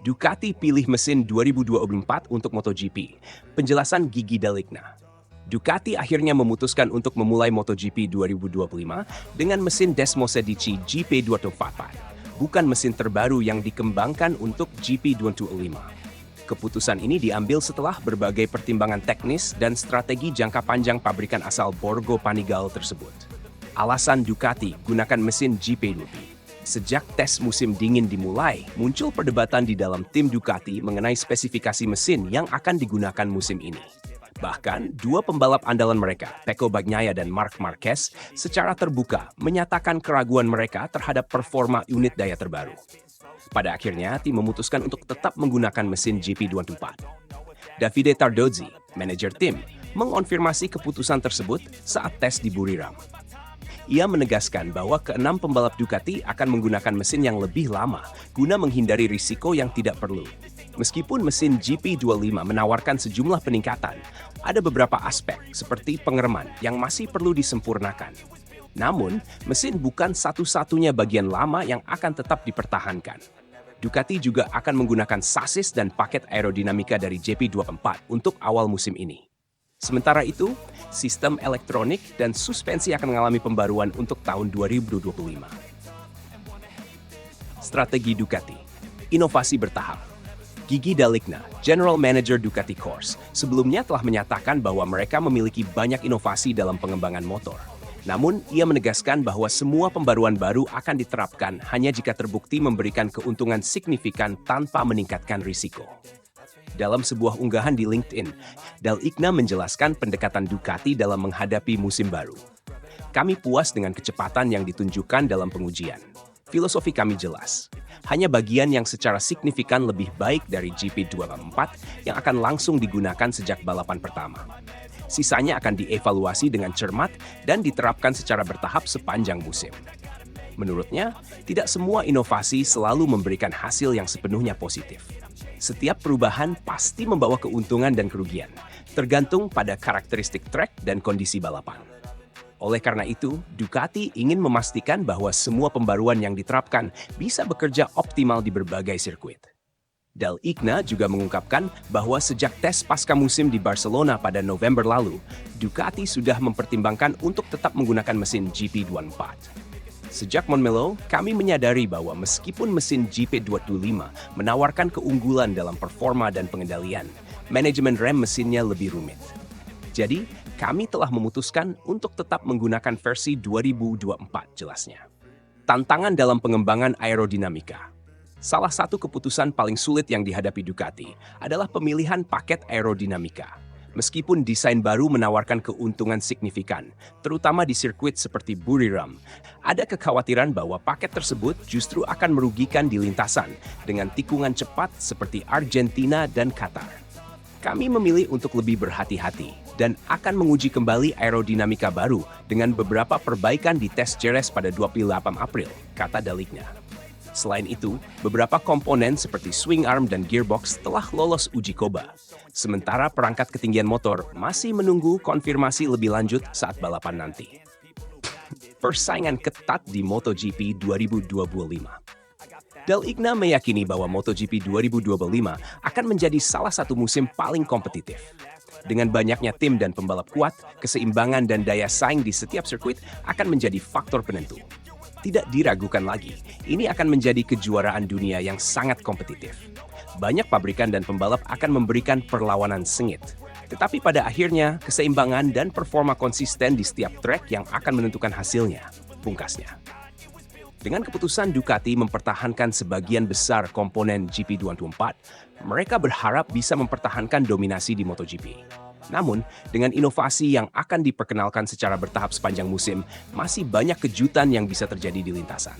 Ducati pilih mesin 2024 untuk MotoGP. Penjelasan Gigi Daligna. Ducati akhirnya memutuskan untuk memulai MotoGP 2025 dengan mesin Desmosedici GP224, bukan mesin terbaru yang dikembangkan untuk GP225. Keputusan ini diambil setelah berbagai pertimbangan teknis dan strategi jangka panjang pabrikan asal Borgo Panigale tersebut. Alasan Ducati gunakan mesin GP2. Sejak tes musim dingin dimulai, muncul perdebatan di dalam tim Ducati mengenai spesifikasi mesin yang akan digunakan musim ini. Bahkan, dua pembalap andalan mereka, Pecco Bagnaia dan Marc Marquez, secara terbuka menyatakan keraguan mereka terhadap performa unit daya terbaru. Pada akhirnya, tim memutuskan untuk tetap menggunakan mesin GP224. Davide Tardozzi, manajer tim, mengonfirmasi keputusan tersebut saat tes di Buriram. Ia menegaskan bahwa keenam pembalap Ducati akan menggunakan mesin yang lebih lama guna menghindari risiko yang tidak perlu. Meskipun mesin GP25 menawarkan sejumlah peningkatan, ada beberapa aspek seperti pengereman yang masih perlu disempurnakan. Namun, mesin bukan satu-satunya bagian lama yang akan tetap dipertahankan. Ducati juga akan menggunakan sasis dan paket aerodinamika dari GP24 untuk awal musim ini. Sementara itu, sistem elektronik dan suspensi akan mengalami pembaruan untuk tahun 2025. Strategi Ducati. Inovasi bertahap. Gigi Daligna, General Manager Ducati Corse, sebelumnya telah menyatakan bahwa mereka memiliki banyak inovasi dalam pengembangan motor. Namun, ia menegaskan bahwa semua pembaruan baru akan diterapkan hanya jika terbukti memberikan keuntungan signifikan tanpa meningkatkan risiko. Dalam sebuah unggahan di LinkedIn, Daligna menjelaskan pendekatan Ducati dalam menghadapi musim baru. Kami puas dengan kecepatan yang ditunjukkan dalam pengujian. Filosofi kami jelas. Hanya bagian yang secara signifikan lebih baik dari GP24 yang akan langsung digunakan sejak balapan pertama. Sisanya akan dievaluasi dengan cermat dan diterapkan secara bertahap sepanjang musim. Menurutnya, tidak semua inovasi selalu memberikan hasil yang sepenuhnya positif. Setiap perubahan pasti membawa keuntungan dan kerugian, tergantung pada karakteristik trek dan kondisi balapan. Oleh karena itu, Ducati ingin memastikan bahwa semua pembaruan yang diterapkan bisa bekerja optimal di berbagai sirkuit. Daligna juga mengungkapkan bahwa sejak tes pasca musim di Barcelona pada November lalu, Ducati sudah mempertimbangkan untuk tetap menggunakan mesin GP24. Sejak Montmello, kami menyadari bahwa meskipun mesin GP225 menawarkan keunggulan dalam performa dan pengendalian, manajemen rem mesinnya lebih rumit. Jadi, kami telah memutuskan untuk tetap menggunakan versi 2024, jelasnya. Tantangan dalam pengembangan aerodinamika. Salah satu keputusan paling sulit yang dihadapi Ducati adalah pemilihan paket aerodinamika. Meskipun desain baru menawarkan keuntungan signifikan, terutama di sirkuit seperti Buriram, ada kekhawatiran bahwa paket tersebut justru akan merugikan di lintasan dengan tikungan cepat seperti Argentina dan Qatar. Kami memilih untuk lebih berhati-hati dan akan menguji kembali aerodinamika baru dengan beberapa perbaikan di tes Jerez pada 28 April, kata Daligna. Selain itu, beberapa komponen seperti swing arm dan gearbox telah lolos uji coba. Sementara perangkat ketinggian motor masih menunggu konfirmasi lebih lanjut saat balapan nanti. Persaingan ketat di MotoGP 2025. Daligna meyakini bahwa MotoGP 2025 akan menjadi salah satu musim paling kompetitif. Dengan banyaknya tim dan pembalap kuat, keseimbangan dan daya saing di setiap sirkuit akan menjadi faktor penentu. Tidak diragukan lagi, ini akan menjadi kejuaraan dunia yang sangat kompetitif. Banyak pabrikan dan pembalap akan memberikan perlawanan sengit. Tetapi pada akhirnya, keseimbangan dan performa konsisten di setiap trek yang akan menentukan hasilnya, pungkasnya. Dengan keputusan Ducati mempertahankan sebagian besar komponen GP224, mereka berharap bisa mempertahankan dominasi di MotoGP. Namun, dengan inovasi yang akan diperkenalkan secara bertahap sepanjang musim, masih banyak kejutan yang bisa terjadi di lintasan.